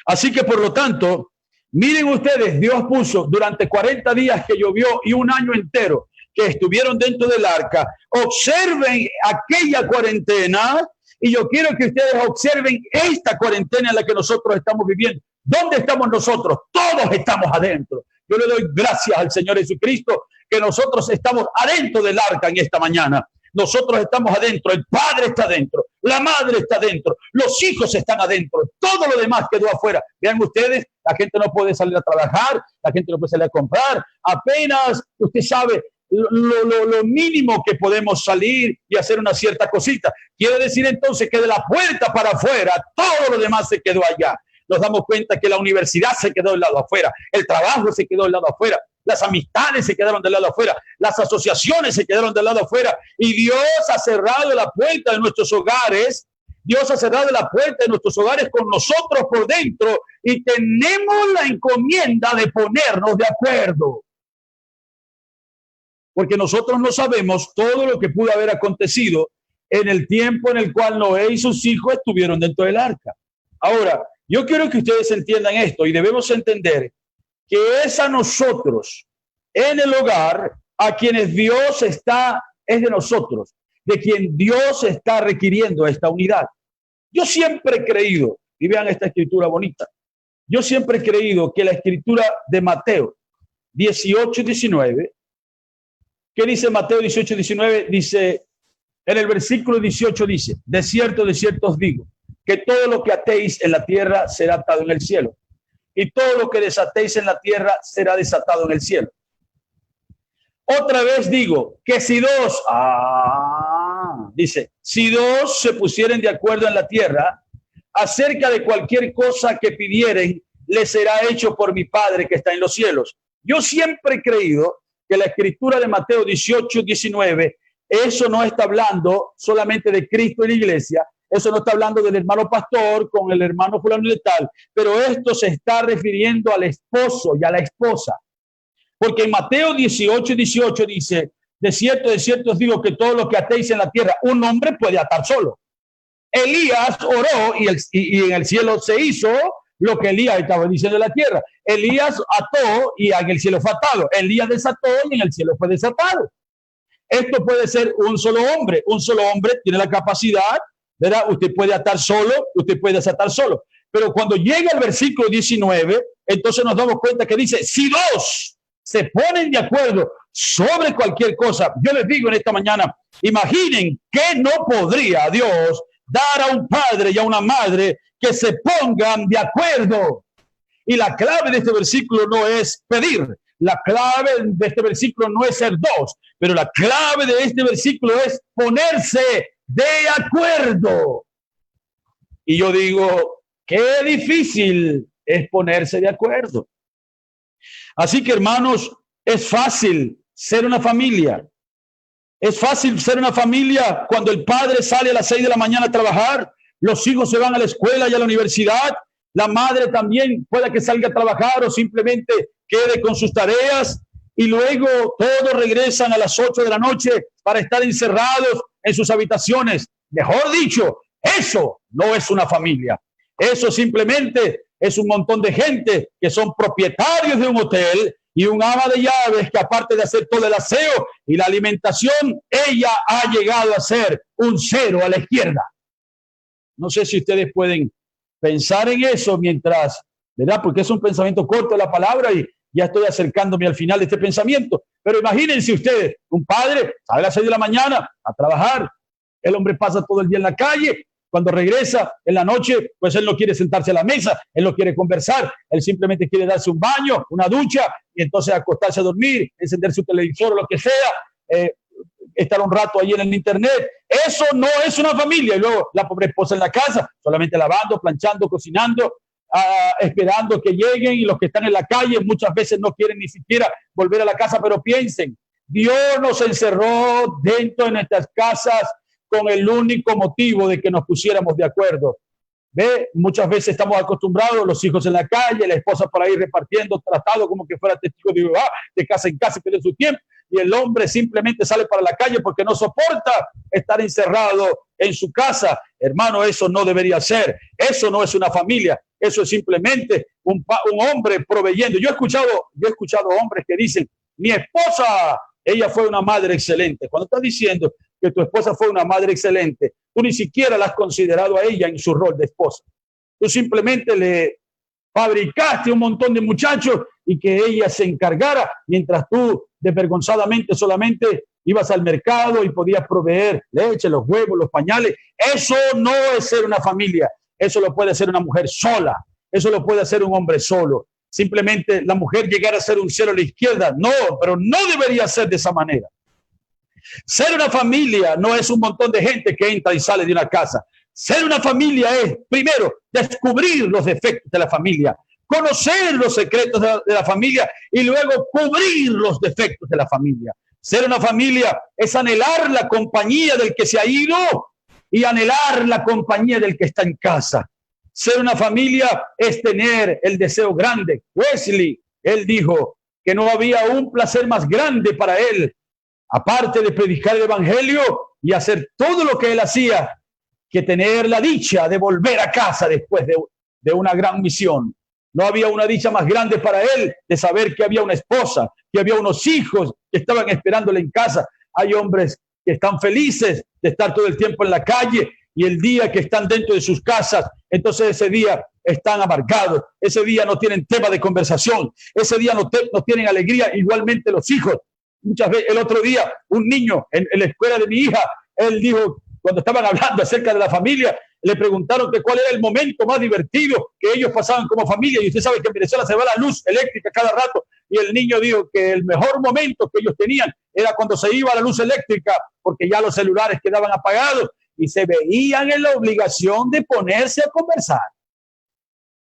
Así que, por lo tanto, miren ustedes, Dios puso durante 40 días que llovió y un año entero que estuvieron dentro del arca. Observen aquella cuarentena y yo quiero que ustedes observen esta cuarentena en la que nosotros estamos viviendo. ¿Dónde estamos nosotros? Todos estamos adentro. Yo le doy gracias al Señor Jesucristo que nosotros estamos adentro del arca en esta mañana. Nosotros estamos adentro, el padre está adentro, la madre está adentro, los hijos están adentro, todo lo demás quedó afuera. Vean ustedes, la gente no puede salir a trabajar, la gente no puede salir a comprar, apenas, usted sabe, lo mínimo que podemos salir y hacer una cierta cosita. Quiere decir entonces que de la puerta para afuera, todo lo demás se quedó allá. Nos damos cuenta que la universidad se quedó del lado afuera, el trabajo se quedó del lado afuera, las amistades se quedaron del lado afuera, las asociaciones se quedaron del lado afuera, y Dios ha cerrado la puerta de nuestros hogares. Dios ha cerrado la puerta de nuestros hogares con nosotros por dentro, y tenemos la encomienda de ponernos de acuerdo. Porque nosotros no sabemos todo lo que pudo haber acontecido en el tiempo en el cual Noé y sus hijos estuvieron dentro del arca. Ahora, yo quiero que ustedes entiendan esto, y debemos entender que es a nosotros en el hogar a quienes Dios es de nosotros, de quien Dios está requiriendo esta unidad. Yo siempre he creído, y vean esta escritura bonita, yo siempre he creído que la escritura de Mateo 18:19, ¿qué dice Mateo 18:19? Dice, en el versículo 18 dice, de cierto os digo, que todo lo que atéis en la tierra será atado en el cielo, y todo lo que desatéis en la tierra será desatado en el cielo. Otra vez digo que si si dos se pusieren de acuerdo en la tierra acerca de cualquier cosa que pidieren, les será hecho por mi Padre que está en los cielos. Yo siempre he creído que la escritura de Mateo 18:19, eso no está hablando solamente de Cristo y la iglesia, eso no está hablando del hermano pastor con el hermano fulano y tal, pero esto se está refiriendo al esposo y a la esposa. Porque en Mateo 18:18 dice, de cierto os digo que todo lo que atéis en la tierra, un hombre puede atar solo. Elías oró y en el cielo se hizo lo que Elías estaba diciendo en la tierra. Elías ató y en el cielo fue atado. Elías desató y en el cielo fue desatado. Esto puede ser un solo hombre. Un solo hombre tiene la capacidad, ¿verdad? Usted puede atar solo, usted puede desatar solo. Pero cuando llega el versículo 19, entonces nos damos cuenta que dice, si dos se ponen de acuerdo sobre cualquier cosa, yo les digo en esta mañana, imaginen que no podría Dios dar a un padre y a una madre que se pongan de acuerdo. Y la clave de este versículo no es pedir, la clave de este versículo no es ser dos, pero la clave de este versículo es ponerse de acuerdo. Y yo digo, qué difícil es ponerse de acuerdo. Así que, hermanos, es fácil ser una familia. Es fácil ser una familia cuando el padre sale a las 6 de la mañana a trabajar, los hijos se van a la escuela y a la universidad, la madre también puede que salga a trabajar o simplemente quede con sus tareas, y luego todos regresan a las 8 de la noche para estar encerrados en sus habitaciones. Mejor dicho, eso no es una familia. Eso simplemente es un montón de gente que son propietarios de un hotel y un ama de llaves que, aparte de hacer todo el aseo y la alimentación, ella ha llegado a ser un cero a la izquierda. No sé si ustedes pueden pensar en eso mientras, ¿verdad? Porque es un pensamiento corto de la palabra y ya estoy acercándome al final de este pensamiento. Pero imagínense ustedes, un padre sale a las 6 de la mañana a trabajar, el hombre pasa todo el día en la calle, cuando regresa en la noche, pues él no quiere sentarse a la mesa, él no quiere conversar, él simplemente quiere darse un baño, una ducha, y entonces acostarse a dormir, encender su televisor o lo que sea, estar un rato ahí en el internet. Eso no es una familia. Y luego la pobre esposa en la casa, solamente lavando, planchando, cocinando, esperando que lleguen, y los que están en la calle muchas veces no quieren ni siquiera volver a la casa. Pero piensen, Dios nos encerró dentro de nuestras casas con el único motivo de que nos pusiéramos de acuerdo. ¿Ve? Muchas veces estamos acostumbrados, los hijos en la calle, la esposa por ahí repartiendo tratado como que fuera testigo de Jehová, de casa en casa, pierde su tiempo, y el hombre simplemente sale para la calle porque no soporta estar encerrado en su casa. Hermano, eso no debería ser. Eso no es una familia. Eso es simplemente un hombre proveyendo. Yo he escuchado hombres que dicen, mi esposa, ella fue una madre excelente. Cuando estás diciendo que tu esposa fue una madre excelente, tú ni siquiera la has considerado a ella en su rol de esposa. Tú simplemente le fabricaste un montón de muchachos y que ella se encargara, mientras tú desvergonzadamente solamente ibas al mercado y podías proveer leche, los huevos, los pañales. Eso no es ser una familia. Eso lo puede hacer una mujer sola. Eso lo puede hacer un hombre solo. Simplemente la mujer llegar a ser un cero a la izquierda. No, pero no debería ser de esa manera. Ser una familia no es un montón de gente que entra y sale de una casa. Ser una familia es, primero, descubrir los defectos de la familia, conocer los secretos de la familia y luego cubrir los defectos de la familia. Ser una familia es anhelar la compañía del que se ha ido y anhelar la compañía del que está en casa. Ser una familia es tener el deseo grande. Wesley, él dijo que no había un placer más grande para él, aparte de predicar el evangelio y hacer todo lo que él hacía, que tener la dicha de volver a casa después de una gran misión. No había una dicha más grande para él de saber que había una esposa, que había unos hijos que estaban esperándole en casa. Hay hombres que están felices de estar todo el tiempo en la calle y el día que están dentro de sus casas, entonces ese día están amargados, ese día no tienen tema de conversación, ese día no tienen alegría. Igualmente los hijos. Muchas veces, el otro día, un niño en la escuela de mi hija, él dijo, cuando estaban hablando acerca de la familia, le preguntaron que cuál era el momento más divertido que ellos pasaban como familia. Y usted sabe que en Venezuela se va la luz eléctrica cada rato. Y el niño dijo que el mejor momento que ellos tenían era cuando se iba la luz eléctrica, porque ya los celulares quedaban apagados y se veían en la obligación de ponerse a conversar.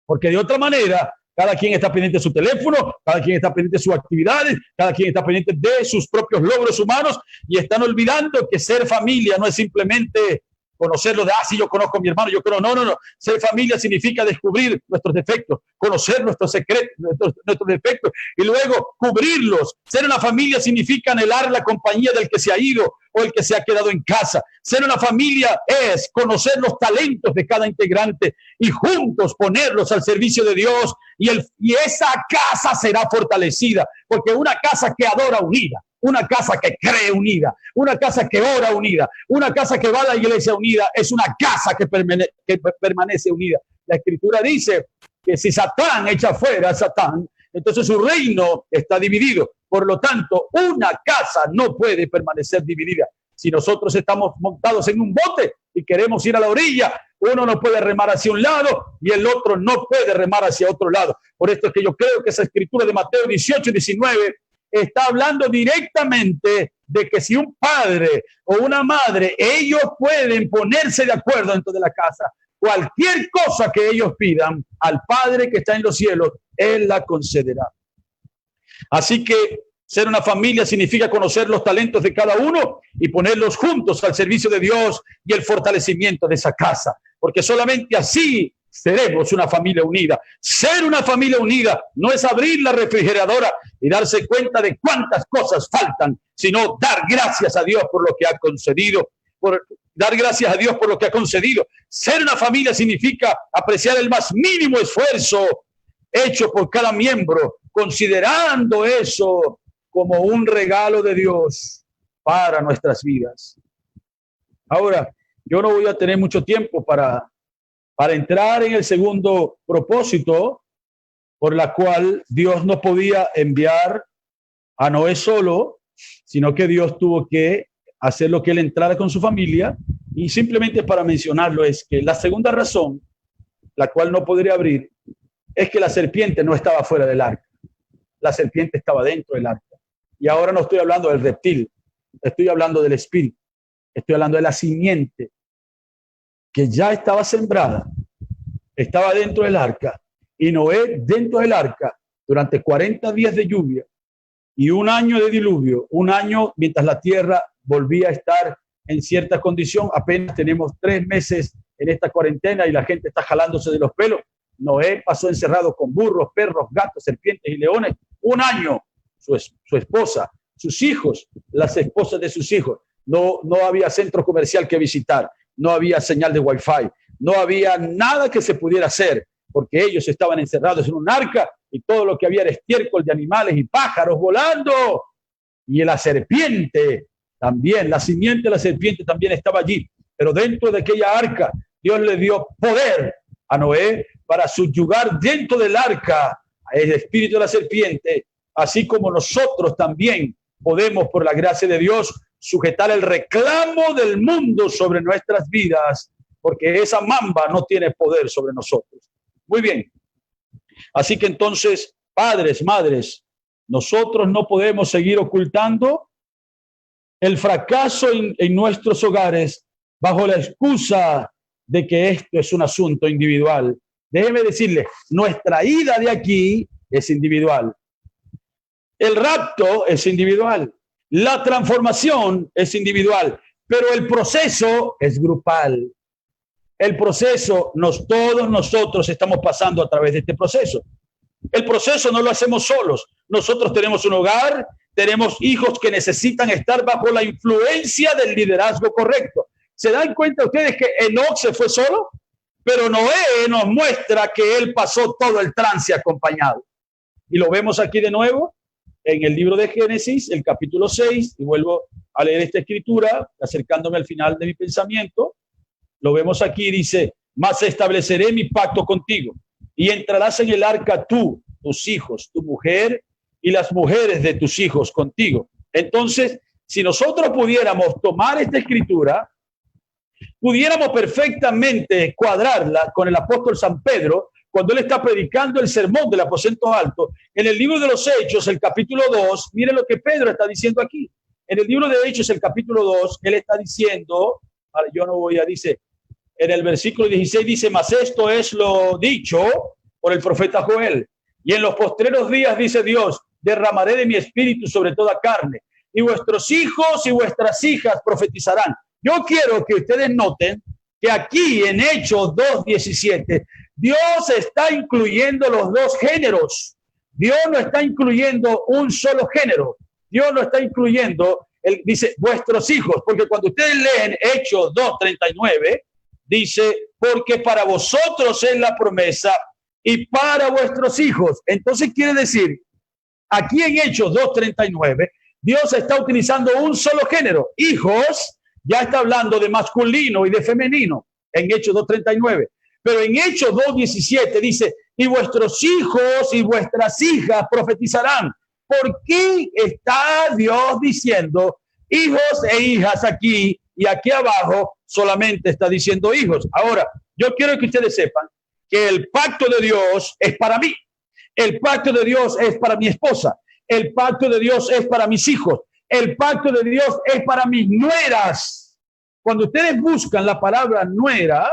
Porque de otra manera, cada quien está pendiente de su teléfono, cada quien está pendiente de sus actividades, cada quien está pendiente de sus propios logros humanos y están olvidando que ser familia no es simplemente conocerlo de, sí, yo conozco a mi hermano, yo creo, no. Ser familia significa descubrir nuestros defectos, conocer nuestros secretos, nuestros defectos y luego cubrirlos. Ser una familia significa anhelar la compañía del que se ha ido o el que se ha quedado en casa. Ser una familia es conocer los talentos de cada integrante y juntos ponerlos al servicio de Dios y esa casa será fortalecida, porque una casa que adora unida, una casa que cree unida, una casa que ora unida, una casa que va a la iglesia unida, es una casa que permanece unida. La Escritura dice que si Satán echa fuera a Satán, entonces su reino está dividido. Por lo tanto, una casa no puede permanecer dividida. Si nosotros estamos montados en un bote y queremos ir a la orilla, uno no puede remar hacia un lado y el otro no puede remar hacia otro lado. Por esto es que yo creo que esa escritura de Mateo 18 y 19 está hablando directamente de que si un padre o una madre, ellos pueden ponerse de acuerdo dentro de la casa, cualquier cosa que ellos pidan al Padre que está en los cielos, Él la concederá. Así que ser una familia significa conocer los talentos de cada uno y ponerlos juntos al servicio de Dios y el fortalecimiento de esa casa, porque solamente así seremos una familia unida. Ser una familia unida no es abrir la refrigeradora y darse cuenta de cuántas cosas faltan, sino dar gracias a Dios por lo que ha concedido, dar gracias a Dios por lo que ha concedido. Ser una familia significa apreciar el más mínimo esfuerzo hecho por cada miembro, considerando eso como un regalo de Dios para nuestras vidas. Ahora, yo no voy a tener mucho tiempo para entrar en el segundo propósito por la cual Dios no podía enviar a Noé solo, sino que Dios tuvo que hacer lo que él entrara con su familia. Y simplemente para mencionarlo es que la segunda razón, la cual no podría abrir, es que la serpiente no estaba fuera del arca. La serpiente estaba dentro del arca. Y ahora no estoy hablando del reptil, estoy hablando del espíritu, estoy hablando de la simiente que ya estaba sembrada, estaba dentro del arca, y Noé dentro del arca durante 40 días de lluvia y un año de diluvio, un año mientras la tierra volvía a estar en cierta condición. Apenas tenemos 3 meses en esta cuarentena y la gente está jalándose de los pelos. Noé pasó encerrado con burros, perros, gatos, serpientes y leones un año. Su esposa, sus hijos, las esposas de sus hijos. No había centro comercial que visitar, no había señal de Wi-Fi, no había nada que se pudiera hacer, porque ellos estaban encerrados en un arca y todo lo que había era estiércol de animales y pájaros volando. Y la serpiente también, la simiente de la serpiente también estaba allí. Pero dentro de aquella arca, Dios le dio poder a Noé para subyugar dentro del arca el espíritu de la serpiente, así como nosotros también podemos, por la gracia de Dios, sujetar el reclamo del mundo sobre nuestras vidas, porque esa mamba no tiene poder sobre nosotros. Muy bien. Así que entonces, padres, madres, nosotros no podemos seguir ocultando el fracaso en nuestros hogares bajo la excusa de que esto es un asunto individual. Déjeme decirle, nuestra ida de aquí es individual. El rapto es individual. La transformación es individual, pero el proceso es grupal. El proceso, todos nosotros estamos pasando a través de este proceso. El proceso no lo hacemos solos. Nosotros tenemos un hogar, tenemos hijos que necesitan estar bajo la influencia del liderazgo correcto. ¿Se dan cuenta ustedes que Enoc se fue solo? Pero Noé nos muestra que él pasó todo el trance acompañado. Y lo vemos aquí de nuevo en el libro de Génesis, el capítulo 6, y vuelvo a leer esta escritura, acercándome al final de mi pensamiento. Lo vemos aquí, dice, mas estableceré mi pacto contigo, y entrarás en el arca tú, tus hijos, tu mujer, y las mujeres de tus hijos contigo. Entonces, si nosotros pudiéramos tomar esta escritura, pudiéramos perfectamente cuadrarla con el apóstol San Pedro, cuando él está predicando el sermón del aposento alto, en el libro de los Hechos, el capítulo 2, mire lo que Pedro está diciendo aquí. En el libro de Hechos, el capítulo 2, él está diciendo, yo no voy a, dice, en el versículo 16 dice, mas esto es lo dicho por el profeta Joel. Y en los postreros días, dice Dios, derramaré de mi espíritu sobre toda carne, y vuestros hijos y vuestras hijas profetizarán. Yo quiero que ustedes noten que aquí en Hechos 2:17, Dios está incluyendo los dos géneros. Dios no está incluyendo un solo género. Dios no está incluyendo, dice, vuestros hijos, porque cuando ustedes leen Hechos 2:39, dice, porque para vosotros es la promesa y para vuestros hijos. Entonces quiere decir, aquí en Hechos 2:39, Dios está utilizando un solo género. Hijos, ya está hablando de masculino y de femenino en Hechos 2:39. Pero en Hechos 2:17 dice, y vuestros hijos y vuestras hijas profetizarán. ¿Por qué está Dios diciendo hijos e hijas aquí y aquí abajo solamente está diciendo hijos? Ahora, yo quiero que ustedes sepan que el pacto de Dios es para mí. El pacto de Dios es para mi esposa. El pacto de Dios es para mis hijos. El pacto de Dios es para mis nueras. Cuando ustedes buscan la palabra nuera,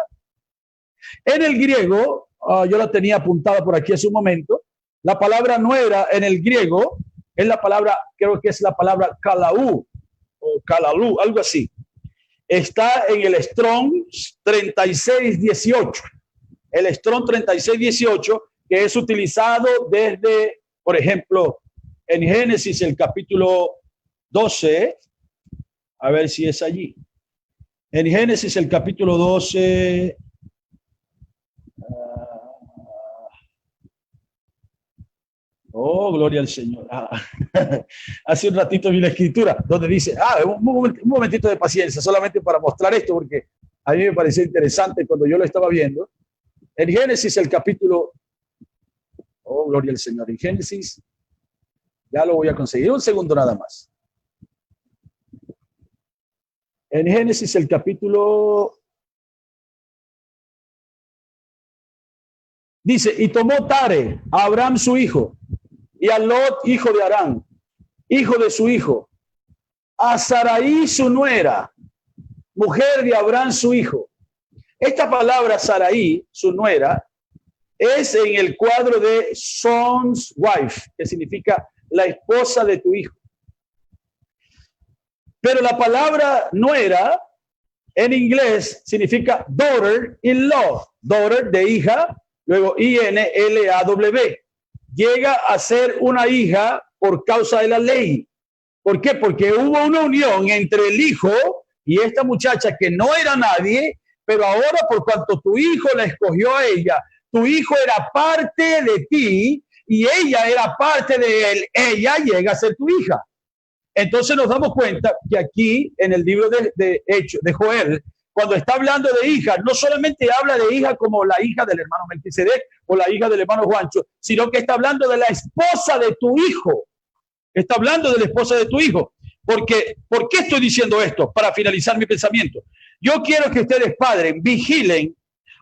en el griego, yo la tenía apuntada por aquí hace un momento, la palabra nuera en el griego es la palabra, creo que es la palabra kalaú o kalalú, algo así. Está en el Strong 3618. el Strong 3618, que es utilizado desde, por ejemplo, en Génesis, el capítulo 12, a ver si es allí. En Génesis, el capítulo 12, oh, gloria al Señor. Hace un ratito vi la escritura donde dice, un momentito de paciencia, solamente para mostrar esto, porque a mí me pareció interesante cuando yo lo estaba viendo. En Génesis, el capítulo, oh, gloria al Señor. En Génesis, ya lo voy a conseguir. Un segundo nada más. En Génesis, el capítulo, dice, y tomó Tare a Abraham su hijo, y a Lot, hijo de Harán, hijo de su hijo, a Sarai su nuera, mujer de Abraham su hijo. Esta palabra Sarai, su nuera, es en el cuadro de son's wife, que significa la esposa de tu hijo. Pero la palabra nuera en inglés significa daughter-in-law, daughter de hija, luego I-N-L-A-W. Llega a ser una hija por causa de la ley. ¿Por qué? Porque hubo una unión entre el hijo y esta muchacha que no era nadie, pero ahora por cuanto tu hijo la escogió a ella, tu hijo era parte de ti y ella era parte de él, ella llega a ser tu hija. Entonces nos damos cuenta que aquí en el libro de Hechos, de Joel, cuando está hablando de hija, no solamente habla de hija como la hija del hermano Melquisedec o la hija del hermano Juancho, sino que está hablando de la esposa de tu hijo. Está hablando de la esposa de tu hijo. Porque, ¿por qué estoy diciendo esto? Para finalizar mi pensamiento. Yo quiero que ustedes, padres, vigilen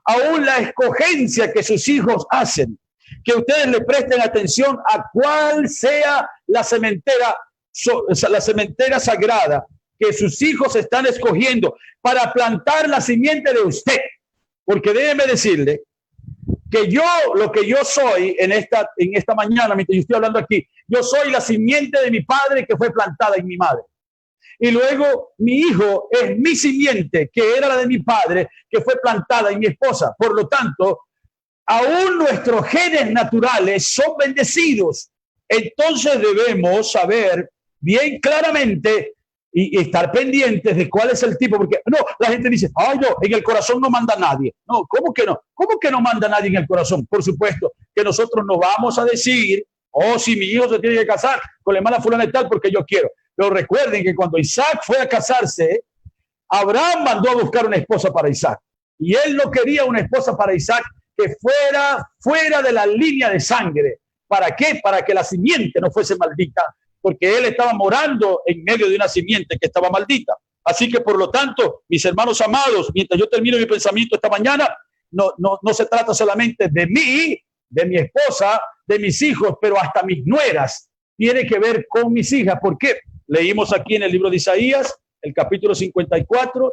aún la escogencia que sus hijos hacen. Que ustedes le presten atención a cuál sea la cementera sagrada que sus hijos están escogiendo para plantar la simiente de usted. Porque déjeme decirle que yo, lo que yo soy en esta mañana, mientras yo estoy hablando aquí, yo soy la simiente de mi padre que fue plantada en mi madre. Y luego mi hijo es mi simiente, que era la de mi padre, que fue plantada en mi esposa. Por lo tanto, aún nuestros genes naturales son bendecidos. Entonces debemos saber bien claramente y estar pendientes de cuál es el tipo, porque no, la gente dice, ay no, en el corazón no manda nadie. No, ¿cómo que no? ¿Cómo que no manda nadie en el corazón? Por supuesto que nosotros no vamos a decir, oh, si mi hijo se tiene que casar con la hermana fulana y tal porque yo quiero. Pero recuerden que cuando Isaac fue a casarse, Abraham mandó a buscar una esposa para Isaac. Y él no quería una esposa para Isaac que fuera de la línea de sangre. ¿Para qué? Para que la simiente no fuese maldita, porque él estaba morando en medio de una simiente que estaba maldita. Así que, por lo tanto, mis hermanos amados, mientras yo termino mi pensamiento esta mañana, no se trata solamente de mí, de mi esposa, de mis hijos, pero hasta mis nueras. Tiene que ver con mis hijas. ¿Por qué? Leímos aquí en el libro de Isaías, el capítulo 54.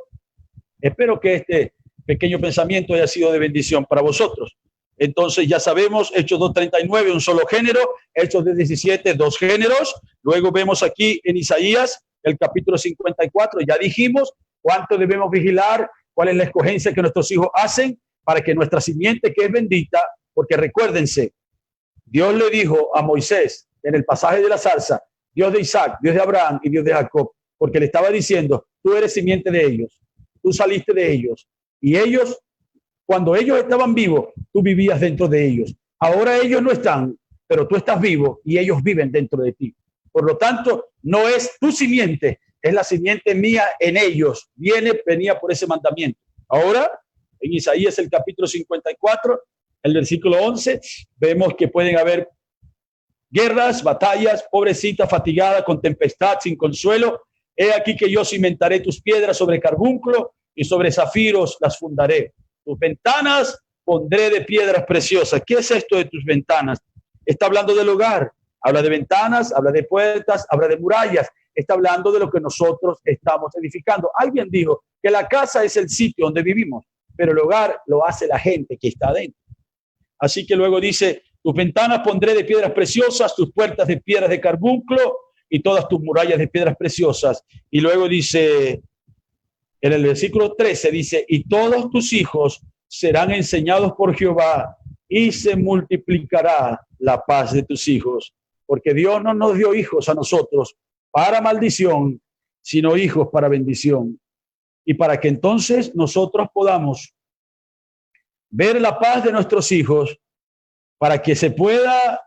Espero que este pequeño pensamiento haya sido de bendición para vosotros. Entonces ya sabemos, Hechos 2:39, un solo género, Hechos 2:17, dos géneros. Luego vemos aquí en Isaías, el capítulo 54, ya dijimos cuánto debemos vigilar, cuál es la escogencia que nuestros hijos hacen para que nuestra simiente, que es bendita, porque recuérdense, Dios le dijo a Moisés en el pasaje de la zarza, Dios de Isaac, Dios de Abraham y Dios de Jacob, porque le estaba diciendo, tú eres simiente de ellos, tú saliste de ellos, y ellos, cuando ellos estaban vivos, tú vivías dentro de ellos. Ahora ellos no están, pero tú estás vivo y ellos viven dentro de ti. Por lo tanto, no es tu simiente, es la simiente mía en ellos. Venía por ese mandamiento. Ahora, en Isaías el capítulo 54, el versículo 11, vemos que pueden haber guerras, batallas, pobrecita, fatigada, con tempestad, sin consuelo. He aquí que yo cimentaré tus piedras sobre carbunclo y sobre zafiros las fundaré. Tus ventanas pondré de piedras preciosas. ¿Qué es esto de tus ventanas? Está hablando del hogar. Habla de ventanas, habla de puertas, habla de murallas. Está hablando de lo que nosotros estamos edificando. Alguien dijo que la casa es el sitio donde vivimos, pero el hogar lo hace la gente que está adentro. Así que luego dice, tus ventanas pondré de piedras preciosas, tus puertas de piedras de carbunclo y todas tus murallas de piedras preciosas. Y luego dice, en el versículo 13 dice, y todos tus hijos serán enseñados por Jehová y se multiplicará la paz de tus hijos. Porque Dios no nos dio hijos a nosotros para maldición, sino hijos para bendición. Y para que entonces nosotros podamos ver la paz de nuestros hijos, para que se pueda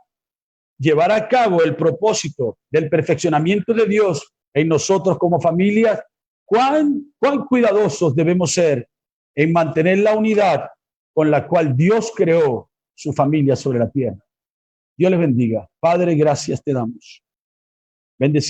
llevar a cabo el propósito del perfeccionamiento de Dios en nosotros como familia, cuán cuidadosos debemos ser en mantener la unidad con la cual Dios creó su familia sobre la tierra. Dios les bendiga. Padre, gracias te damos. Bendecimos